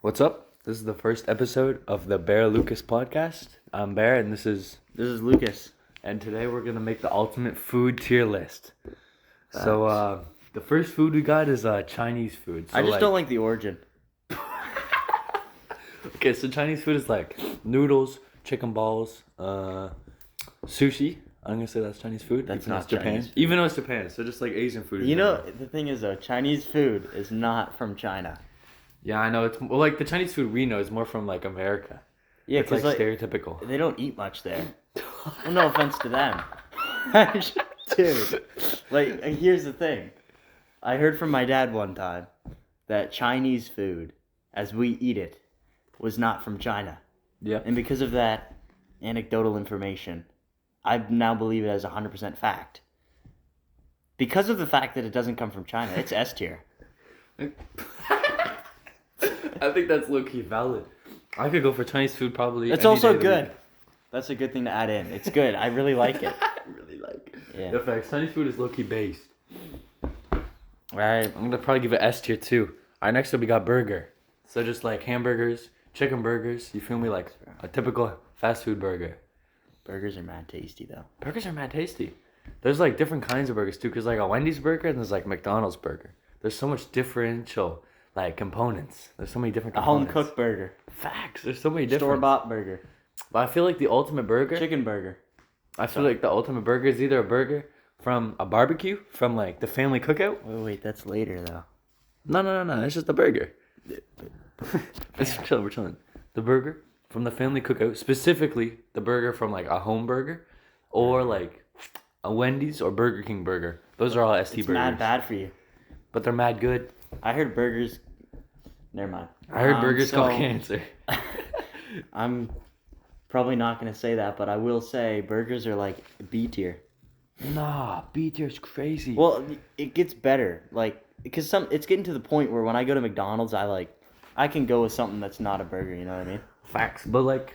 What's up? This is the first episode of the BearLucas podcast. I'm Bear, and this is Lucas. And today we're gonna make the ultimate food tier list. So the first food we got is Chinese food. So, I just don't like the origin. Okay, so Chinese food is like noodles, chicken balls, sushi. I'm gonna say that's Chinese food. That's even though not it's Japan. Chinese food. Even though it's Japan, so just like Asian food. You know, the thing is though, Chinese food is not from China. Yeah, I know. It's well, like the Chinese food we know is more from like America. Yeah, it's like because stereotypical. they don't eat much there. Well, no offense to them. Dude, like here's the thing. I heard from my dad one time that Chinese food, as we eat it, was not from China. Yeah. And because of that anecdotal information, I now believe it as 100% fact. Because of the fact that it doesn't come from China, it's S tier. I think that's low-key valid. I could go for Chinese food probably. It's any also day of the good. week. That's a good thing to add in. It's good. I really like it. I really like it. Yeah. In fact, Chinese food is low-key based. Right. I'm gonna probably give it S tier too. Alright, next up we got burger. So just like hamburgers, chicken burgers. You feel me? Like a typical fast food burger. Burgers are mad tasty though. Burgers are mad tasty. There's like different kinds of burgers too, cause like a Wendy's burger and there's like McDonald's burger. There's so much differential like components. There's so many different A home components. cooked burger. Facts. There's so many different. Store bought burger. But I feel like the ultimate burger. Chicken burger. I feel like the ultimate burger is either a burger from a barbecue, from like the family cookout. Wait, that's later though. No. It's just a burger. It's chill. We're chilling. The burger from the family cookout, specifically the burger from like a home burger, or like a Wendy's or Burger King burger. Those are all ST It's burgers. mad bad for you. But they're mad good. I heard burgers. Never mind. I heard burgers cause cancer. I'm probably not gonna say that, but I will say burgers are like B tier. Nah, B tier's crazy. Well, it gets better, like because it's getting to the point where when I go to McDonald's, I can go with something that's not a burger. You know what I mean? Facts. But like,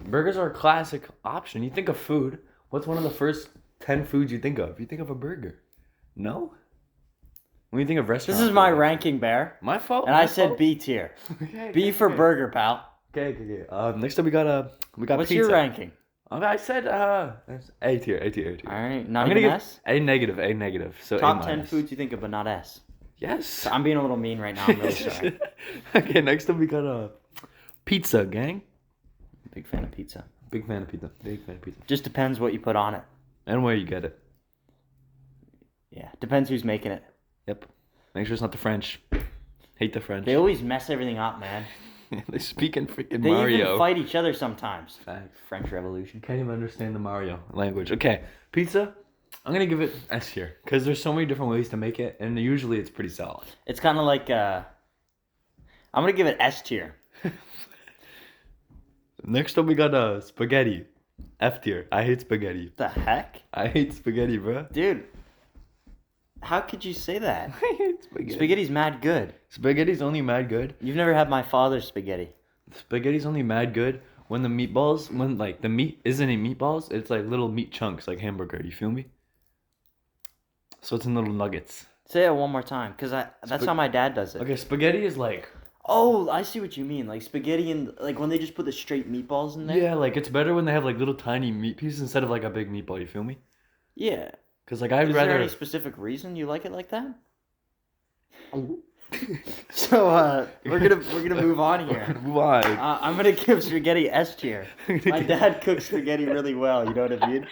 burgers are a classic option. You think of food. What's one of the first 10 foods you think of? You think of a burger. No? When you think of restaurants. This is my ranking, Bear. My fault. And I said B tier. Okay, B for burger, pal. Okay. Next up we got What's pizza. your ranking? I said A tier. All right, not I'm even gonna S. give A negative. So Top A 10 minus. foods you think of, but not S. Yes. I'm being a little mean right now. I'm really sorry. Okay, next up we got pizza, gang. Big fan of pizza. Big fan of pizza. Big fan of pizza. Just depends what you put on it. And where you get it. Yeah, depends who's making it. Yep. Make sure it's not the French. Hate the French. They always mess everything up, man. They speak in freaking They Mario. even fight each other sometimes. Facts. French Revolution. Can't even understand the Mario language. Okay, pizza. I'm gonna give it S tier because there's so many different ways to make it, and usually it's pretty solid. It's kind of like I'm gonna give it S tier. Next up, we got spaghetti. F tier. I hate spaghetti. The heck, I hate spaghetti, bro. dude? How could you say that? I hate spaghetti. Spaghetti's mad good. Spaghetti's only mad good. You've never had my father's spaghetti. Spaghetti's only mad good when the meatballs, when like the meat isn't in meatballs, it's like little meat chunks, like hamburger. You feel me? So it's in little nuggets. Say it one more time, cause that's how my dad does it. Okay, spaghetti is like. Oh, I see what you mean. Like spaghetti and like when they just put the straight meatballs in there. Yeah, like it's better when they have like little tiny meat pieces instead of like a big meatball. You feel me? Yeah. Because like I'd Is rather. there any specific reason you like it like that? So we're gonna move on here. Move on. I'm gonna give spaghetti S tier. My dad cooks spaghetti really well. You know what I mean?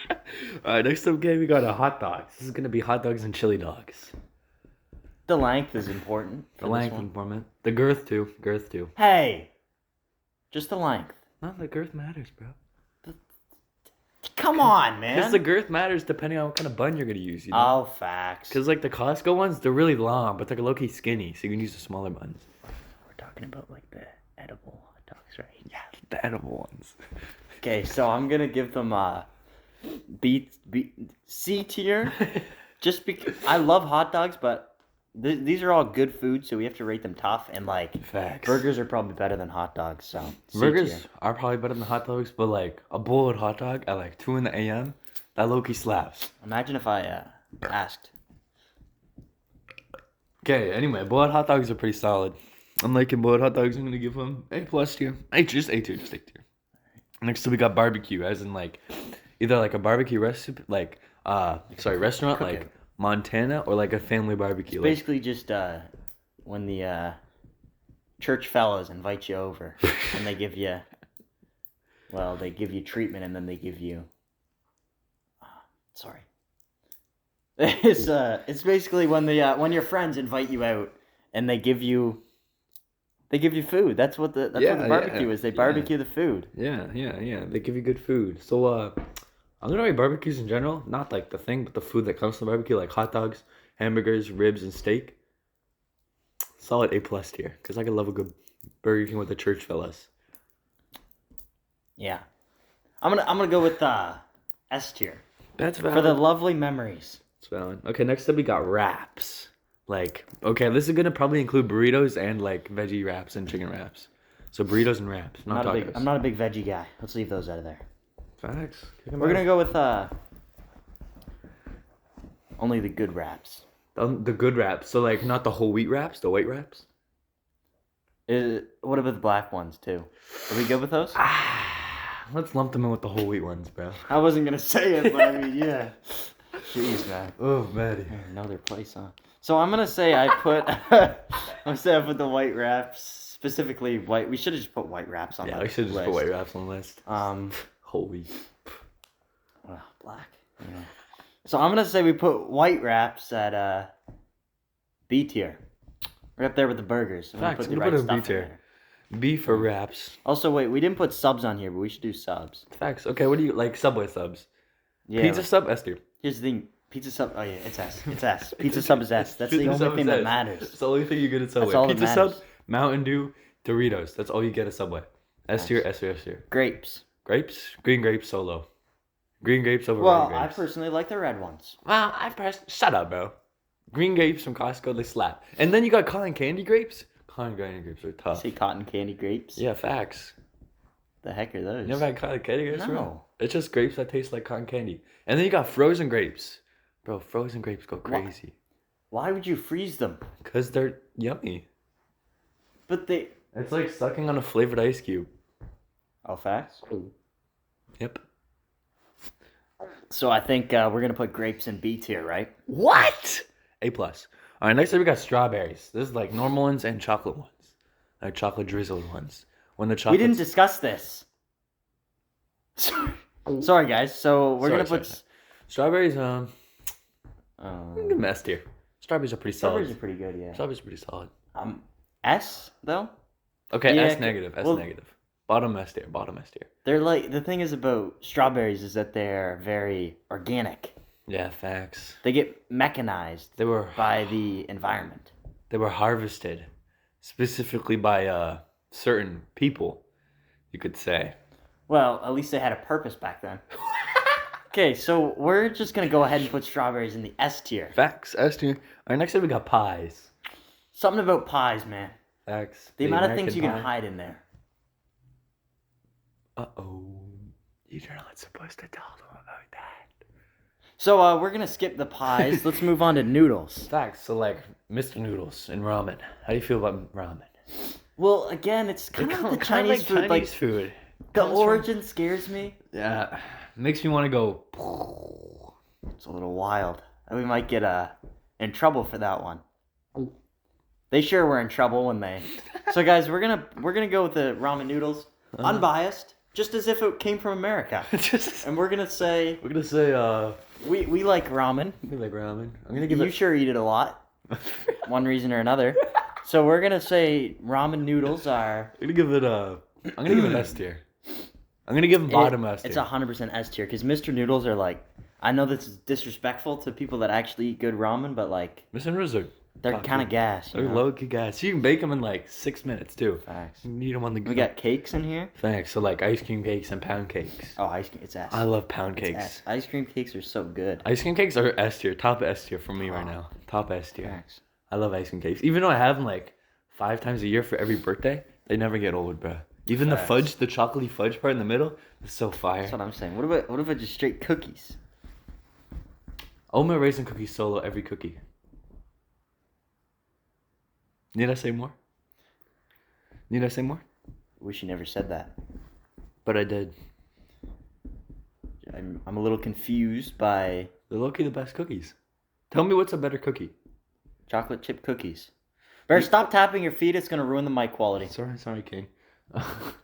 Alright, next up game we got a hot dogs. This is gonna be hot dogs and chili dogs. The length is important. The length informant. The girth too. Girth too. Hey, just the length. No, the girth matters, bro. Come on, Because man. the girth matters depending on what kind of bun you're gonna use. You know? Oh, facts. Because like the Costco ones, they're really long, but they're low-key skinny, so you can use the smaller buns. We're talking about like the edible hot dogs, right? Yeah, the edible ones. Okay, so I'm gonna give them C tier, just because I love hot dogs, but these are all good food, so we have to rate them tough. And like Facts. burgers are probably better than hot dogs, so C Burgers tier. are probably better than hot dogs, but like a boiled hot dog at like 2 a.m., that low-key slaps. Imagine if I asked. Okay, anyway, boiled hot dogs are pretty solid. I'm liking boiled hot dogs. I'm gonna give them A plus tier. Just A tier, just A tier. Next up, we got barbecue, as in like either like a barbecue recipe, like restaurant Cookout. like Montana, or like a family barbecue. It's basically just when the church fellows invite you over and they give you, they give you treatment and then they give you. Sorry. It's basically when when your friends invite you out and they give you food. That's what the barbecue is. They barbecue the food. Yeah. They give you good food. So I'm gonna rate barbecues in general, not like the thing, but the food that comes from the barbecue, like hot dogs, hamburgers, ribs, and steak. Solid A plus tier, because I could love a good Burger King with the church fellas. Yeah, I'm gonna go with S tier. That's valid. For the lovely memories. That's valid. Okay, next up we got wraps. Like, okay, this is gonna probably include burritos and like veggie wraps and chicken wraps. So burritos and wraps, not tacos. I'm not a big veggie guy. Let's leave those out of there. Facts. We're gonna go with only the good wraps. The good wraps. So like not the whole wheat wraps, the white wraps. What about the black ones too? Are we good with those? Let's lump them in with the whole wheat ones, bro. I wasn't gonna say it, but I mean, yeah. Jeez, man. Oh, Maddie. Another place, huh? So I'm gonna say I put the white wraps, specifically white. We should have just put white wraps on. Yeah, the we should just list. put white wraps on the list. Whole wheat. Black. Yeah. So I'm gonna say we put white wraps at B tier. Right up there with the burgers. I'm Facts. gonna Put the it in B tier. B for wraps. Also, wait, we didn't put subs on here, but we should do subs. Facts. Okay, what do you like? Subway subs. Yeah. Pizza sub, S tier. Here's the thing. Pizza sub. Oh yeah, it's S. It's S. Pizza sub is S. That's the only thing that matters. It's the only thing you get at Subway. That's all Pizza that sub, matters. Mountain Dew, Doritos. That's all you get at Subway. S tier, S tier, S tier. Grapes. Grapes, green grapes solo. Green grapes over Well, red grapes. I personally like the red ones. Well, shut up, bro. Green grapes from Costco, they slap. And then you got cotton candy grapes. Cotton candy grapes are tough. Say cotton candy grapes. Yeah, facts. The heck are those? You never had cotton candy grapes, No. bro? It's just grapes that taste like cotton candy. And then you got frozen grapes. Bro, frozen grapes go crazy. Why would you freeze them? Because they're yummy. But they... It's like sucking on a flavored ice cube. Oh, facts? Yep. So I think we're going to put grapes in B tier, right? What? A plus. All right, next up we got strawberries. This is like normal ones and chocolate ones. Like chocolate drizzled ones. When the chocolate. We didn't discuss this. Sorry, guys. So we're going to put... Strawberries, give them S tier. Strawberries are pretty solid. Strawberries are pretty good, yeah. Strawberries are pretty solid. S, though? Okay, Yeah, S negative. S negative. Bottom S tier. Bottom S tier. They're like... The thing is about strawberries is that they're very organic. Yeah, facts. They get mechanized They were by the environment. They were harvested specifically by certain people, you could say. Well, at least they had a purpose back then. Okay, so we're just going to go ahead and put strawberries in the S tier. Facts. S tier. All right, next up we got pies. Something about pies, man. Facts. The amount of American things you can pie. hide in there. Uh-oh. You're not supposed to tell them about that. So we're going to skip the pies. Let's move on to noodles. Facts. So like Mr. Noodles and ramen. How do you feel about ramen? Well, again, it's kind of like the Chinese food. Chinese food. The origin scares me. Yeah. Makes me want to go. It's a little wild. We might get in trouble for that one. They sure were in trouble when they. So guys, we're gonna go with the ramen noodles, unbiased, just as if it came from America. And we're gonna say we like ramen. We like ramen. I'm gonna give You sure eat it a lot, one reason or another. So we're gonna say ramen noodles are. I'm gonna give it an S tier. I'm gonna give them bottom S tier. It's 100% S tier because Mr. Noodles are like. I know this is disrespectful to people that actually eat good ramen, but like. Mr. Noodles are. They're kind of gas. They're low-key gas. You can bake them in like 6 minutes too. Facts. You need them on the go. We got cakes in here. Facts. So like ice cream cakes and pound cakes. Oh, ice cream. It's S. I love pound It's cakes. S. Ice cream cakes are so good. Ice cream cakes are S tier. Top S tier for me right now. Top S tier. Facts. I love ice cream cakes. Even though I have them like 5 times a year for every birthday, they never get old, bro. Even the fudge, the chocolatey fudge part in the middle, is so fire. That's what I'm saying. What about just straight cookies? Oatmeal raisin cookies solo every cookie. Need I say more? Need I say more? Wish you never said that. But I did. I'm a little confused by They're low-key the best cookies. Tell me what's a better cookie. chocolate chip cookies. Bear, stop tapping your feet. It's going to ruin the mic quality. Sorry, King.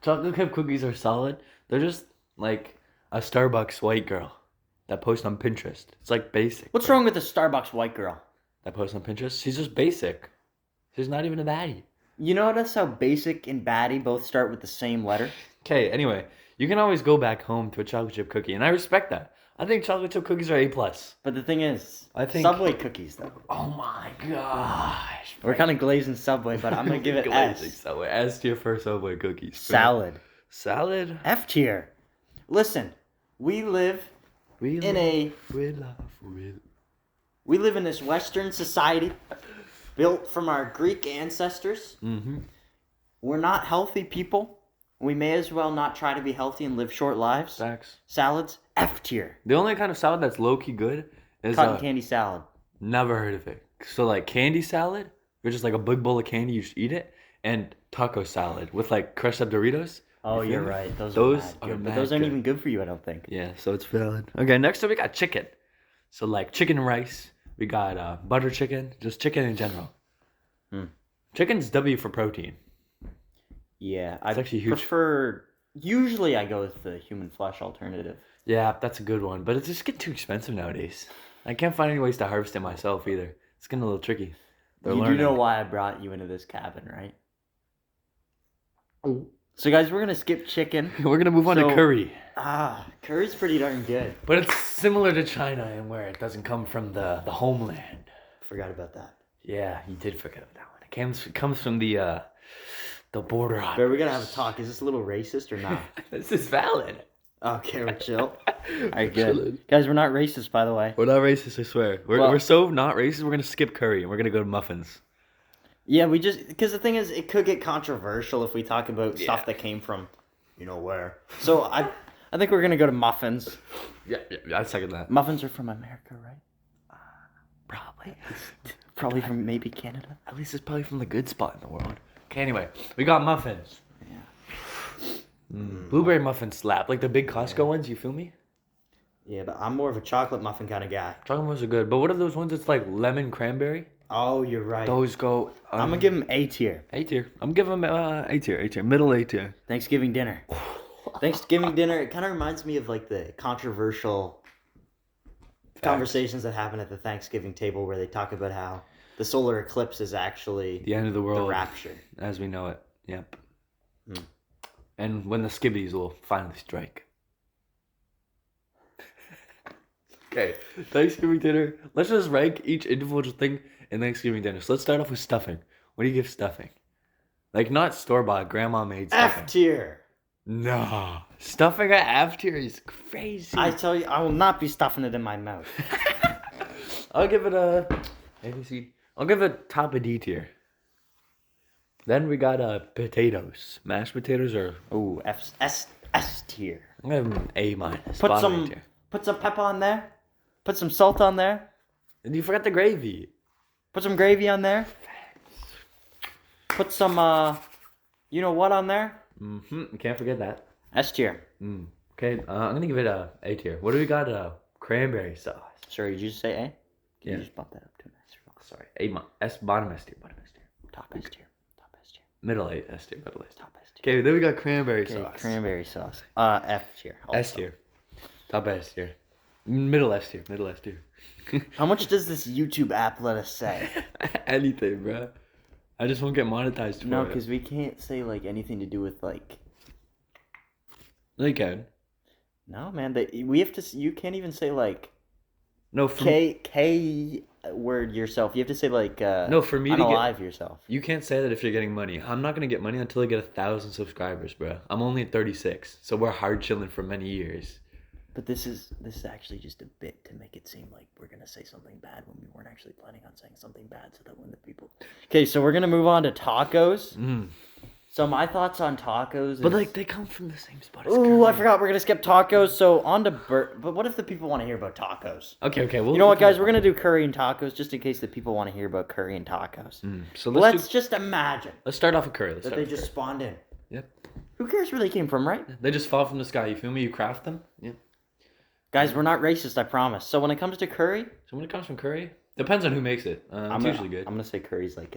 Chocolate chip cookies are solid. They're just like a Starbucks white girl that posts on Pinterest. It's like basic. What's wrong with the Starbucks white girl? That posts on Pinterest? She's just basic. She's not even a baddie. You notice how basic and baddie both start with the same letter? Okay, anyway, you can always go back home to a chocolate chip cookie, and I respect that. I think chocolate chip cookies are A+. But the thing is, I think Subway cookies, though. Oh my gosh. We're kind of glazing Subway, but I'm going to give it Glazing S. Subway. S tier for Subway cookies. Salad. Salad? F tier. Listen, we live We in a... We live in this Western society built from our Greek ancestors. Mm-hmm. We're not healthy people. We may as well not try to be healthy and live short lives. Facts. Salads, F tier. The only kind of salad that's low-key good is Cotton candy salad. never heard of it. So like candy salad, you're just like a big bowl of candy, you just eat it, and taco salad with like crushed up Doritos. Oh, You feel you're me? right. Those Those are, mad are good, but mad those aren't good. even good for you, I don't think. Yeah, so it's valid. Okay, next up we got chicken. So like chicken and rice. We got butter chicken, just chicken in general. Chicken's W for protein. Yeah, I It's actually huge. prefer... Usually I go with the human flesh alternative. Yeah, that's a good one, but it's just getting too expensive nowadays. I can't find any ways to harvest it myself either. It's getting a little tricky. They're You learning. do know why I brought you into this cabin, right? So guys, we're going to skip chicken. We're gonna move on to So- curry. Curry's pretty darn good. But it's similar to China in where it doesn't come from the homeland. Forgot about that. Yeah, you did forget about that one. It comes from the border. But we're going to have a talk. Is this a little racist or not? This is valid. Okay, we're chill. Alright, Chilling. good. Guys, we're not racist, by the way. We're not racist, I swear. We're so not racist, we're gonna skip curry and we're gonna go to muffins. Yeah, we just... Because the thing is, it could get controversial if we talk about Yeah. stuff that came from... You know where. So I think we're going to go to muffins. Yeah, I second that. Muffins are from America, right? Probably. Probably from maybe Canada. At least it's probably from the good spot in the world. Okay, anyway, we got muffins. Blueberry muffins slap. Like the big Costco ones, you feel me? Yeah, but I'm more of a chocolate muffin kind of guy. Chocolate ones are good, but what are those ones that's like lemon cranberry? Oh, you're right. Those go... I'm going to give them A tier. A tier. I'm giving them A tier. Middle A tier. Thanksgiving dinner. Thanksgiving dinner, it kind of reminds me of like the controversial conversations that happen at the Thanksgiving table where they talk about how the solar eclipse is actually The end of the the world. rapture. As we know it. Yep. And when the skibbities will finally strike. Okay, Thanksgiving dinner. Let's just rank each individual thing in Thanksgiving dinner. So let's start off with stuffing. What do you give stuffing? Like not store-bought, grandma made stuffing. F tier. No. Stuffing at F tier is crazy. I tell you, I will not be stuffing it in my mouth. I'll give it a ABC. I'll give it top of D tier. Then we got potatoes. Mashed potatoes are Ooh, S tier. I'm gonna give them A minus. Put bottom A some tier. pepper on there. Put some salt on there. And you forgot the gravy. Put some gravy on there. Put some you know what on there? Mm-hmm. Can't forget that. S tier. Okay, I'm gonna give it a A tier. What do we got? Cranberry sauce. Sorry, did you just say A? Can Yeah. you just bump that up to an S? Sorry, S bottom S tier. Top S tier. Top S tier. Middle A S tier. Middle S tier. Top S tier. Okay, then we got cranberry Okay, sauce. cranberry sauce. F tier. Also. S tier. Top S tier. Middle S tier. Middle S tier. How much does this YouTube app let us say? Anything, bro. I just won't get monetized for No, it. because we can't say like anything to do with like. They can. No, man. We have to. You can't even say like No, for K word yourself. You have to say like. No, for me to get- unalive yourself. You can't say that if you're getting money. I'm not gonna get money until I get 1,000 subscribers, bro. I'm only at 36, so we're hard chilling for many years. But this is actually just a bit to make it seem like we're gonna say something bad when we weren't actually planning on saying something bad, so that when the people. Okay, so we're gonna move on to tacos. So my thoughts on tacos is... But like they come from the same spot as Ooh, I curry. forgot we're going to skip tacos. So on to But what if the people want to hear about tacos? Okay. You know what, guys? We're going to do curry and tacos just in case the people want to hear about curry and tacos. So let's just imagine let's start off with curry. that they just spawned in. Yep. Who cares where they came from, right? They just fall from the sky. You feel me? You craft them. Yeah. Guys, we're not racist, I promise. So when it comes to curry... So when it comes from curry, depends on who makes it. It's usually good. I'm going to say curry's like...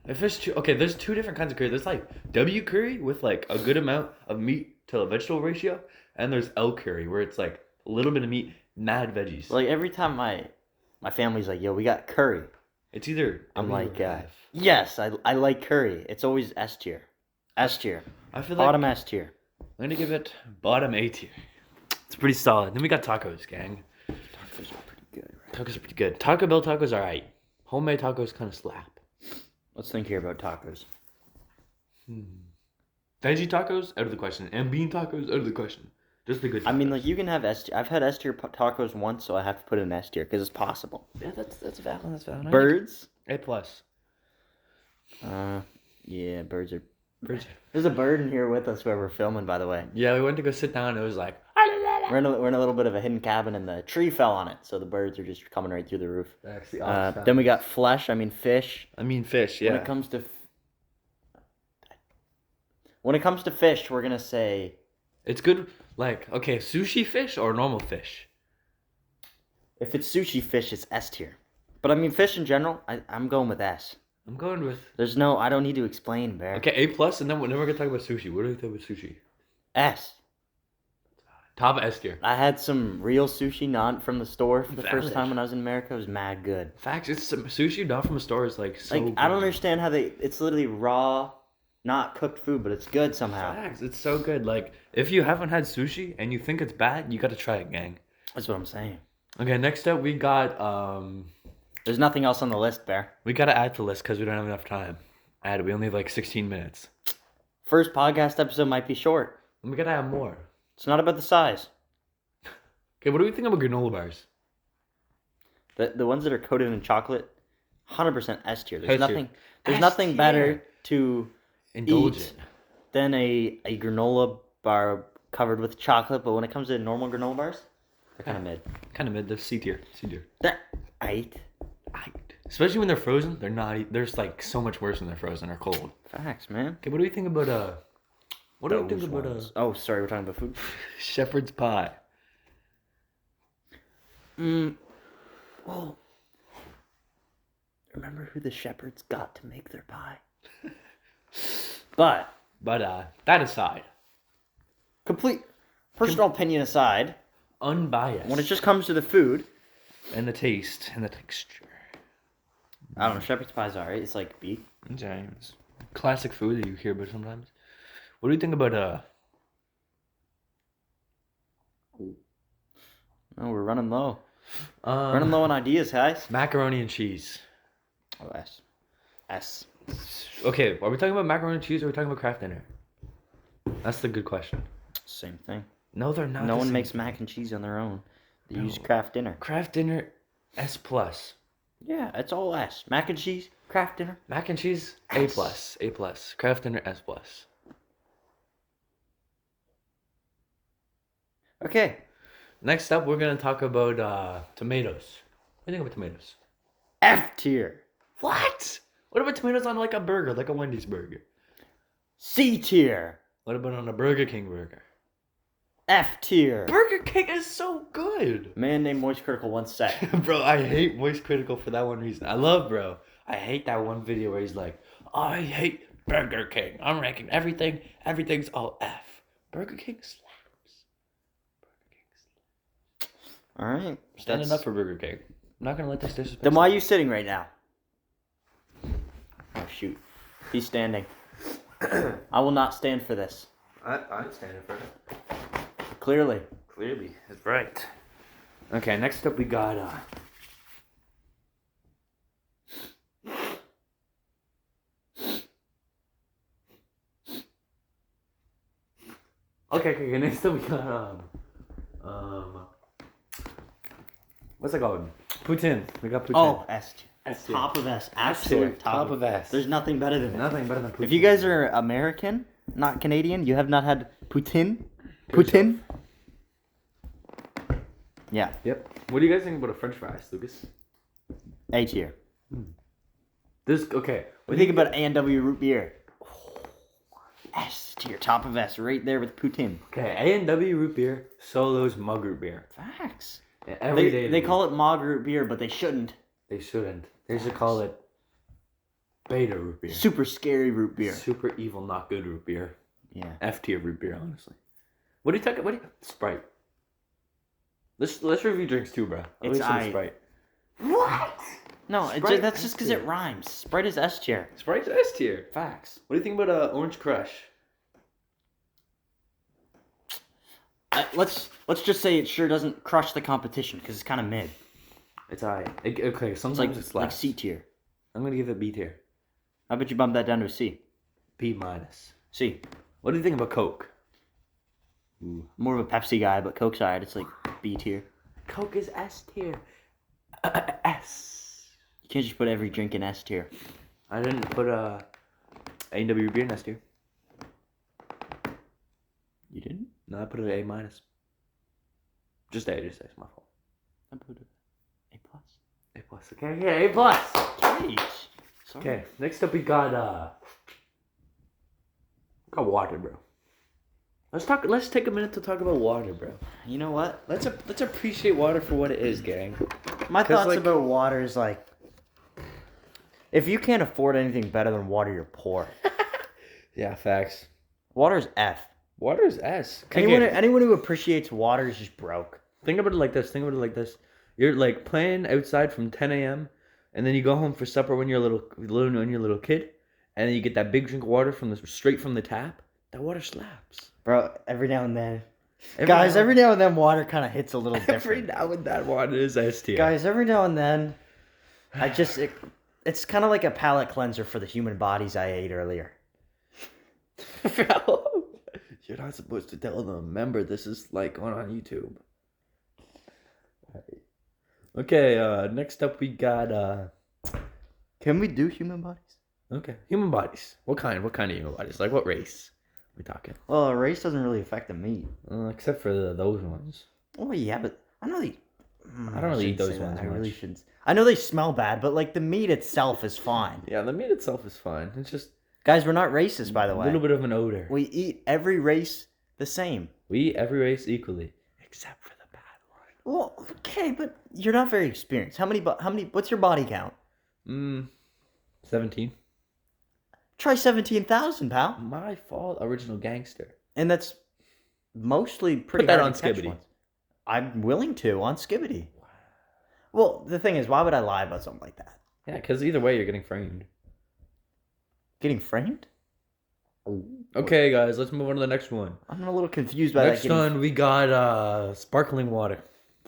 If there's there's two different kinds of curry. There's like W curry with like a good amount of meat to a vegetable ratio, and there's L curry where it's like a little bit of meat, mad veggies. Like every time my family's like, yo, we got curry. It's either I'm W like, or F. yes, I like curry. It's always S tier. S tier. I feel Bottom like S tier. I'm gonna give it bottom A tier. It's pretty solid. Then we got tacos, gang. Tacos are pretty good, right? Tacos are pretty good. Taco Bell tacos are alright. Homemade tacos kind of slap. Let's think here about tacos. Veggie tacos out of the question, and bean tacos out of the question. Just the good. I mean, tacos. like you can have S tier. I've had S tier tacos once, so I have to put it in S tier because it's possible. Yeah, that's valid. That's valid. Birds. A plus. Yeah, birds are. Birds. There's a bird in here with us where we're filming, by the way. Yeah, we went to go sit down. And it was like. We're in a little bit of a hidden cabin, and the tree fell on it, so the birds are just coming right through the roof. Then we got fish. I mean fish. Yeah. When it comes to fish, we're gonna say It's good. Like okay, sushi fish or normal fish. if it's sushi fish, it's S tier. But I mean, fish in general, I'm going with S. I'm going with. I don't need to explain, Bear. Okay, A plus, and then we're gonna talk about sushi. What do you think about sushi? S. Top S tier. I had some real sushi, not from the store, for the first Valid. time when I was in America. It was mad good. Facts. It's some sushi not from a store is like so. Like good. I don't understand how it's literally raw, not cooked food, but it's good somehow. Facts. It's so good. Like if you haven't had sushi and you think it's bad, you gotta try it, gang. That's what I'm saying. Okay, next up we got There's nothing else on the list, Bear. we gotta add to the list because we don't have enough time. We only have like 16 minutes. First podcast episode might be short. And we gotta have more. It's not about the size. Okay, what do we think about granola bars? The ones that are coated in chocolate, 100% S tier. There's S tier. nothing. There's S nothing tier. better to Indulge eat it. than a granola bar covered with chocolate. But when it comes to normal granola bars, they're kind of mid. Kind of mid. They're C tier. C tier. They're aight. Especially when they're frozen, they're not. They're like so much worse when they're frozen or cold. Facts, man. Okay, what do we think about What do you think about Oh, sorry, we're talking about food. shepherd's pie? Well, remember who the shepherds got to make their pie? But But that aside, complete personal opinion aside, unbiased. when it just comes to the food, and the taste and the texture. I don't know. Shepherd's pie's alright. It's like beef. James, classic food that you hear about sometimes. What do you think about Oh, we're running low. Running low on ideas, guys. macaroni and cheese? Oh, S. S. Okay, are we talking about macaroni and cheese or are we talking about Kraft Dinner? That's the good question. Same thing. No, they're not. No the one same makes thing. mac and cheese on their own. They No. use Kraft Dinner. Kraft Dinner S plus. Yeah, it's all S. Mac and cheese, Kraft Dinner. Mac and cheese A S. plus. A plus. Kraft Dinner S plus. Okay. Next up, we're gonna talk about tomatoes. What do you think about tomatoes? F tier. What? What about tomatoes on like a burger, like a Wendy's burger? C tier. What about on a Burger King burger? F tier. Burger King is so good. Man named Moist Critical once said. Bro, I hate Moist Critical for that one reason. I hate that one video where he's like, I hate Burger King. I'm ranking everything. Everything's all F. Burger King slaps. All right. Standing up for Burger King. I'm not gonna let this disrespect. Then why are you sitting right now? Oh shoot. He's standing. I will not stand for this. I'm standing for it. Clearly. Clearly, it's right. Okay, next up we got Okay, next up we got what's it called? Poutine. We got poutine. Oh, S tier. S tier. Top of S. S tier. Absolute Top of S. There's nothing better than it. Nothing better than poutine. If you guys are American, not Canadian, you have not had poutine? Poutine? Yeah. Yep. What do you guys think about a French fries, Lucas? A tier. Okay. What do you think about A&W root beer? S tier. Top of S. Right there with poutine. Okay, A&W root beer, Solo's mug root beer. Facts. Yeah, every day. They call it Mog root beer, but they shouldn't. They shouldn't. They should call it Beta root beer. Super scary root beer. Super evil, not good root beer. Yeah. F tier root beer, honestly. What do you talk? Sprite. Let's review drinks too, bro. At least some Sprite. What? No, Sprite that's just because it rhymes. Sprite is S tier. Sprite's S tier. Facts. What do you think about Orange Crush? Let's just say it sure doesn't crush the competition because it's kind of mid. It's alright. Okay, sometimes it's like C tier. I'm gonna give it B tier. How about you bump that down to a C? B minus. C. What do you think about Coke? Ooh. More of a Pepsi guy, but Coke's alright. It's like B tier. Coke is S tier. S. You can't just put every drink in S tier. I didn't put A&W beer in S tier. You didn't? No, I put it at A minus. Just A. It's my fault. I put it A plus. A plus. Okay, yeah, A plus. Jeez. Sorry. Okay, next up we got water, bro. Let's take a minute to talk about water, bro. You know what? Let's appreciate water for what it is, gang. My thoughts about water is like, if you can't afford anything better than water, you're poor. Yeah, facts. Water's F. Water is S. Anyone who appreciates water is just broke. Think about it like this. You're like playing outside from 10 a.m. and then you go home for supper when you're a little kid, and then you get that big drink of water straight from the tap. That water slaps. Bro, every now and then. Every now and then water kind of hits a little different. Every now and then water is S tier. Guys, every now and then, it's kind of like a palate cleanser for the human bodies I ate earlier. Bro, you're not supposed to tell them. Remember, this is like going on YouTube. Okay, next up we got Can we do human bodies? Okay, human bodies. What kind of human bodies? Like what race we talking? Well, a race doesn't really affect the meat. Except for those ones. Oh yeah, but I know they. I don't really eat those ones. I really shouldn't. I know they smell bad, but like the meat itself is fine. Yeah, the meat itself is fine. It's just guys, we're not racist, by the way. A little bit of an odor. We eat every race the same. We eat every race equally, except for the bad one. Well, okay, but you're not very experienced. How many? What's your body count? 17. Try 17,000, pal. My fault, original gangster. And that's mostly pretty. Put that hard on to catch Skibbity. ones. I'm willing to on Skibbity. Wow. Well, the thing is, why would I lie about something like that? Yeah, because either way, you're getting framed. Getting framed? Okay, guys, let's move on to the next one. I'm a little confused by Next that. one, we got sparkling water.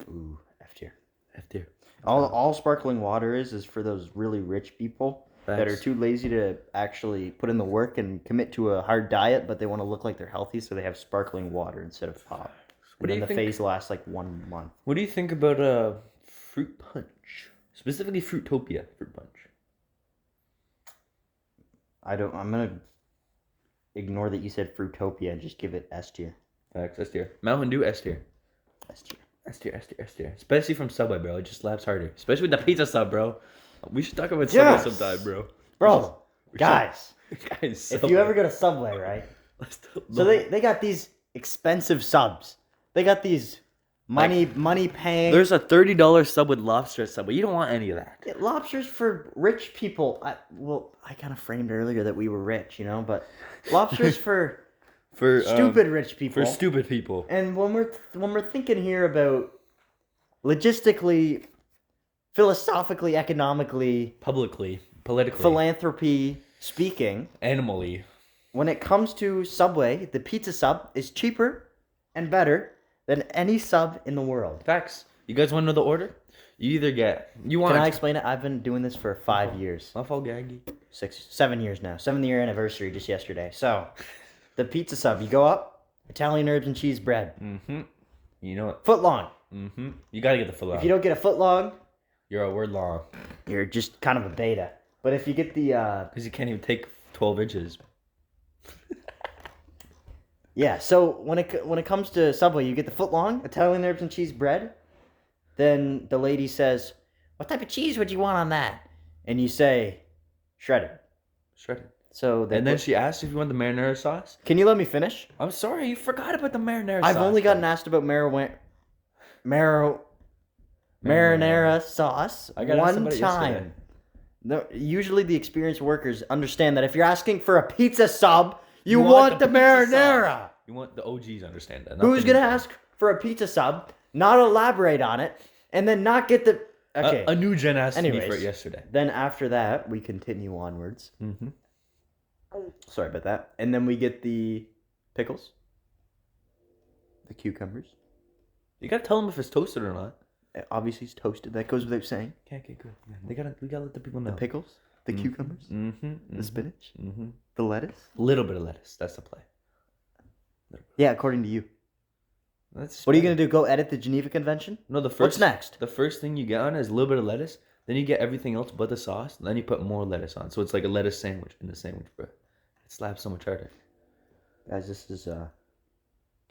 Ooh, F tier. F tier. All sparkling water is for those really rich people that are Thanks. too lazy to actually put in the work and commit to a hard diet, but they want to look like they're healthy, so they have sparkling water instead of pop. What do And you then the think? phase lasts like 1 month. What do you think about fruit punch? Specifically, Fruitopia fruit punch. I'm gonna ignore that you said Fruitopia and just give it S tier. Facts, S tier. Mountain Dew, S tier. S tier. S tier, S tier, S tier. Especially from Subway, bro. It just slaps harder. Especially with the pizza sub, bro. We should talk about Yes! Subway sometime, bro. Bro, We should- guys, guys, if you ever go to Subway, right? So they got these expensive subs. They got these money paying. There's a $30 sub with lobster at Subway. You don't want any of that. Lobsters for rich people. I kind of framed earlier that we were rich, but lobsters for stupid rich people. For stupid people. And when we're thinking here about logistically, philosophically, economically, Publicly, politically, philanthropy speaking, animally. when it comes to Subway, the pizza sub is cheaper and better than any sub in the world. Facts. You guys want to know the order? You either get... Can I explain it? I've been doing this for 5 years. My fault, Gaggy. 7 years now. 7th-year anniversary just yesterday. So, the pizza sub, you go up, Italian herbs and cheese bread. Mm-hmm. You know what? Foot long. Mm-hmm. You gotta get the full If you don't get a foot long, You're a word long. You're just kind of a beta. But if you get the Because you can't even take 12 inches. yeah, so when it comes to Subway, you get the foot long Italian herbs and cheese bread. Then the lady says, "What type of cheese would you want on that?" And you say, "Shredded." Shredded. So And then she asked if you want the marinara sauce. Can you let me finish? I'm sorry, you forgot about the marinara sauce. I've only gotten asked about marinara sauce I got asked one about it time. yesterday. No, usually the experienced workers understand that if you're asking for a pizza sub, you want the pizza marinara. sauce. You want the OGs understand that. Who's gonna ask for a pizza sub, not elaborate on it, and then not get the okay? A new gen asked me Anyways, for it yesterday. Then after that, we continue onwards. Mm-hmm. Sorry about that. And then we get the pickles, the cucumbers. You gotta tell them if it's toasted or not. Obviously, it's toasted. That goes without saying. Okay, good. Yeah, we gotta let the people know. The pickles, the cucumbers, the spinach, the lettuce. Little bit of lettuce. That's the play. Yeah, according to you. That's What are you gonna do? Go edit the Geneva Convention? No, the first. What's next? The first thing you get on is a little bit of lettuce. Then you get everything else but the sauce. And then you put more lettuce on. So it's like a lettuce sandwich in the sandwich, bro. It slaps so much harder. Guys, this is Okay,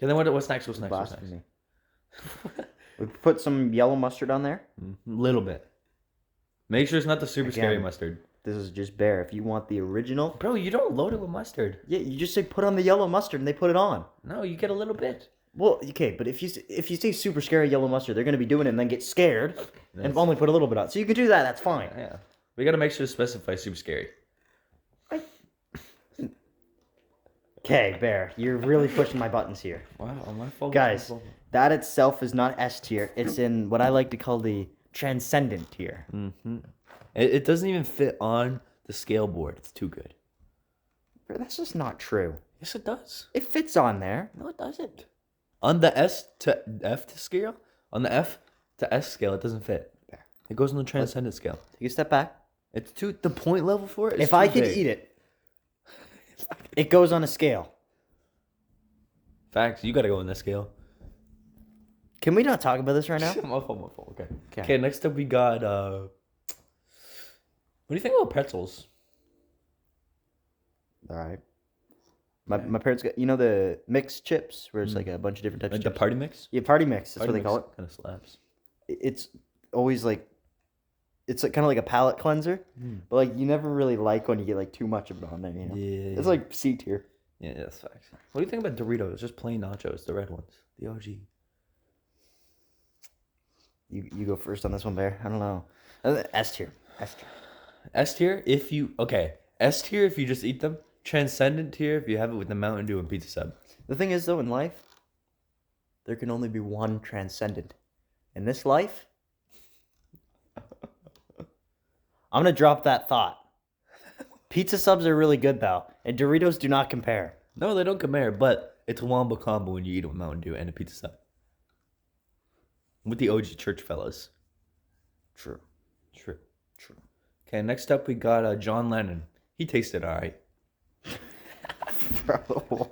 then what's next? What's next? blasphemy. We put some yellow mustard on there. Little bit. Make sure it's not the super scary Again. mustard. This is just bare. If you want the original, Bro, you don't load it with mustard. yeah, you just say put on the yellow mustard and they put it on. No, you get a little bit. Well, okay, but if you say super scary yellow mustard, they're gonna be doing it and then get scared and only put a little bit on. So you can do that. That's fine. Yeah. We gotta make sure to specify super scary. Okay, Bear, you're really pushing my buttons here. Wow, my fault. Guys, that itself is not S tier. It's in what I like to call the transcendent tier. It doesn't even fit on the scale board. It's too good. Bear, that's just not true. Yes, it does. It fits on there. No, it doesn't. On the S to F scale, on the F to S scale, it doesn't fit. It goes on the transcendent scale. Take a step back. It's too the point level for it. If I could eat it, it goes on a scale. Facts, you gotta go on that scale. Can we not talk about this right now? my fault. Okay. Okay. Next up we got. What do you think about pretzels? All right. My parents got the mixed chips where it's like a bunch of different types Like of the chips. party mix. Yeah, party mix. That's what they call it. Kind of slaps. It's always like, it's like, kind of like a palate cleanser, but like you never really like when you get like too much of it on there. You know? Yeah. It's like C tier. Yeah, that's facts. What do you think about Doritos? Just plain nachos, the red ones, the OG. You go first on this one, Bear. I don't know. S tier. S tier. S tier if you S tier if you just eat them. Transcendent tier if you have it with the Mountain Dew and pizza sub. The thing is, though, in life, there can only be one transcendent. In this life, I'm gonna drop that thought. Pizza subs are really good though, and Doritos do not compare. No, they don't compare, but it's a wombo combo when you eat it with Mountain Dew and a pizza sub. With the OG church fellas. True. Okay, next up we got John Lennon. He tasted alright. Bro.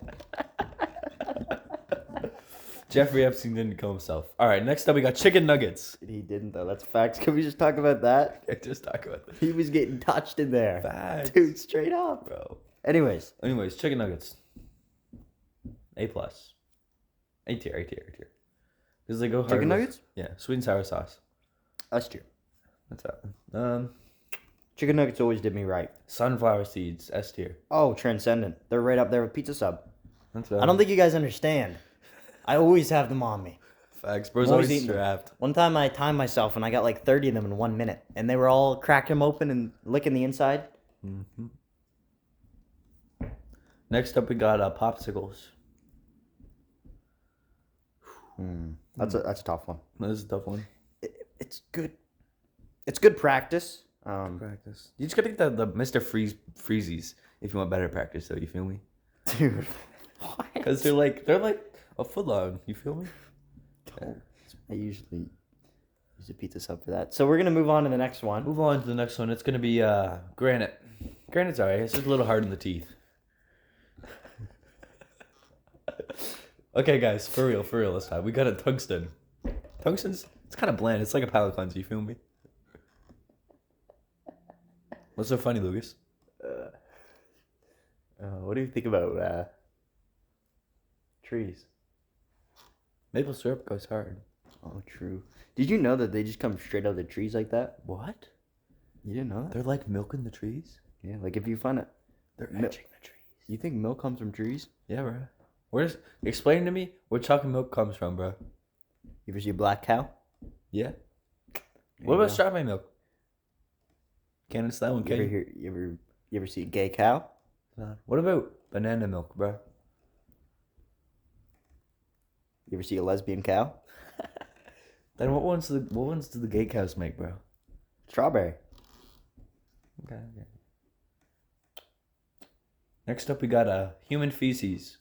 Jeffrey Epstein didn't kill himself. Alright, next up we got chicken nuggets. He didn't though. That's facts. Can we just talk about that? Just talk about this. He was getting touched in there. Facts. Dude, straight up. Bro. Anyways, Chicken nuggets. A+. A tier. Because they go hard. Chicken with- nuggets? Yeah, sweet and sour sauce. S tier. That's that. Chicken nuggets always did me right. Sunflower seeds, S tier. Oh, transcendent. They're right up there with pizza sub. That's I don't think you guys understand. I always have them on me. Facts. Bro's I'm always always eating them. strapped. One time I timed myself and I got like 30 of them in 1 minute. And they were all cracking them open and licking the inside. Next up, we got popsicles. That's a tough one. This is a tough one. It's good. It's good practice. Practice. You just gotta get the Mr. Freezies if you want better practice, though. You feel me? Dude. Because they're like a foot long. You feel me? I usually use a pizza sub for that. So we're gonna move on to the next one. Move on to the next one. It's gonna be granite. Granite's alright. It's just a little hard in the teeth. Okay, guys, for real this time. We got a tungsten. Tungsten's it's kind of bland. It's like a palate cleanser. You feel me? What's so funny, Lucas? What do you think about trees? Maple syrup goes hard. Oh, true. Did you know that they just come straight out of the trees like that? What? You didn't know that? They're like milking the trees? Yeah, like if you find it. They're Mil- etching the trees. You think milk comes from trees? Yeah, bro. Where's explain to me where chocolate milk comes from, bro? You ever see a black cow? Yeah. There What you about go. strawberry milk? Can't style one, You ever can hear? You ever see a gay cow? you? What about banana milk, bro? You ever see a lesbian cow? Then what ones do the gay cows make, bro? Strawberry. Okay. Next up, we got human feces.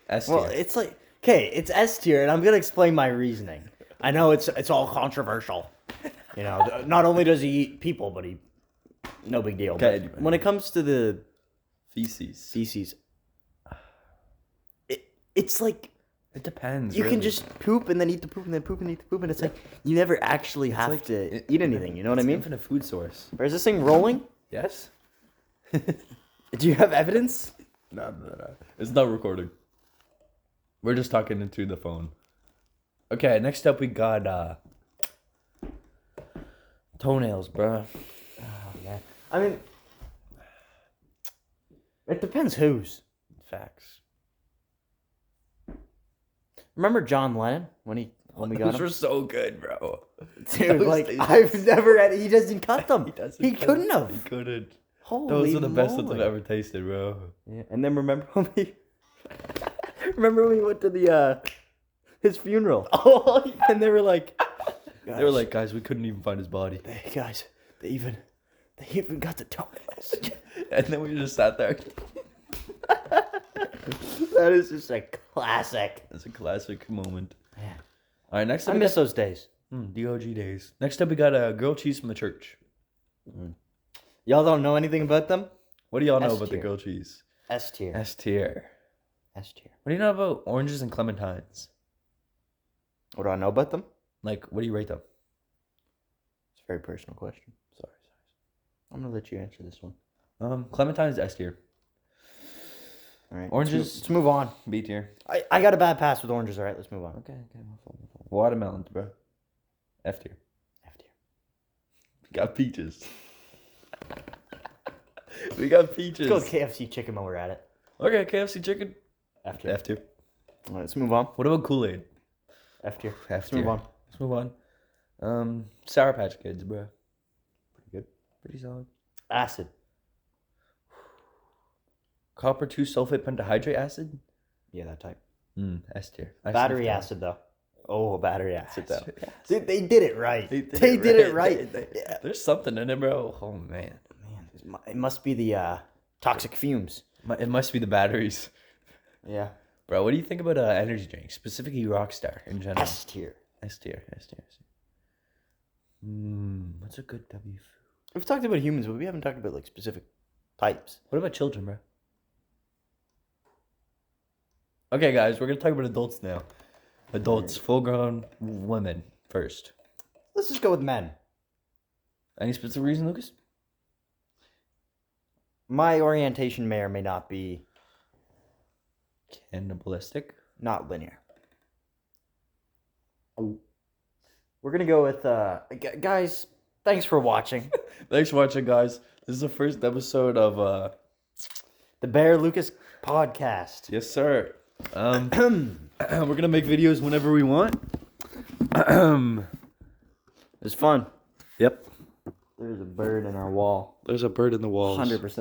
S tier. Well, it's like okay, it's S tier, and I'm gonna explain my reasoning. I know it's all controversial. You know, not only does he eat people, but he no big deal. Okay. But when it comes to the feces. feces, it's like It depends. you really. can just poop and then eat the poop and then poop and eat the poop, and it's like you never actually have like- to eat anything. You know what I It's mean? infinite food source. Or is this thing rolling? Yes. Do you have evidence? No. It's not recording. We're just talking into the phone. Okay, next up we got toenails, bro. Oh, man. I mean, it depends whose. Facts. Remember John Lennon when we got Those him? were so good, bro. Dude, Those like things- I've never had. He doesn't cut them. doesn't He cut couldn't it. have. He couldn't. Holy Those are the best ones I've moly. ever tasted, bro. Yeah, and then remember when we remember when we went to the his funeral. Oh, And they were like, they were like, guys, we couldn't even find his body. hey guys, they even got the toenails. And then we just sat there. That is just a classic. It's a classic moment. Yeah. All right, next I up, miss those days. the OG days. Next up, we got a grilled cheese from the church. Y'all don't know anything about them? What do y'all know S about the tier. grilled cheese? S tier. S tier. S tier. What do you know about oranges and clementines? What do I know about them? Like, what do you rate them? It's a very personal question. Sorry. I'm gonna let you answer this one. Clementines S tier. All right. Oranges. Let's move on. B tier. I got a bad pass with oranges. All right, let's move on. Okay. Watermelons, bro. F tier. F tier. We got peaches. We got peaches. Let's go KFC chicken while we're at it. Okay, KFC chicken. F tier. F tier. All right, let's move on. What about Kool-Aid? F tier. F Let's tier. move on. Let's move on. Sour Patch Kids, bro. Pretty good. Pretty solid. Acid. Copper 2 sulfate pentahydrate acid. Yeah, that type. S tier. Battery acid though. Oh, battery acid though. Acid. Dude, they did it right. They did did it right. Yeah. There's something in it, bro. Oh man. Man, it must be the toxic fumes. It must be the batteries. Yeah. Bro, what do you think about energy drinks, specifically Rockstar in general? S tier. S tier. What's a good W food? We've talked about humans, but we haven't talked about like specific types. What about children, bro? Okay, guys, we're gonna talk about adults now. Adults, full-grown women first. Let's just go with men. Any specific reason, Lucas? My orientation may or may not be Cannibalistic. not linear. We're gonna go with guys. Thanks for watching Thanks for watching, guys. This is the first episode of the BearLucas podcast. Yes, sir. We're gonna make videos whenever we want. It's fun. Yep. There's a bird in our wall. There's a bird in the walls. 100%.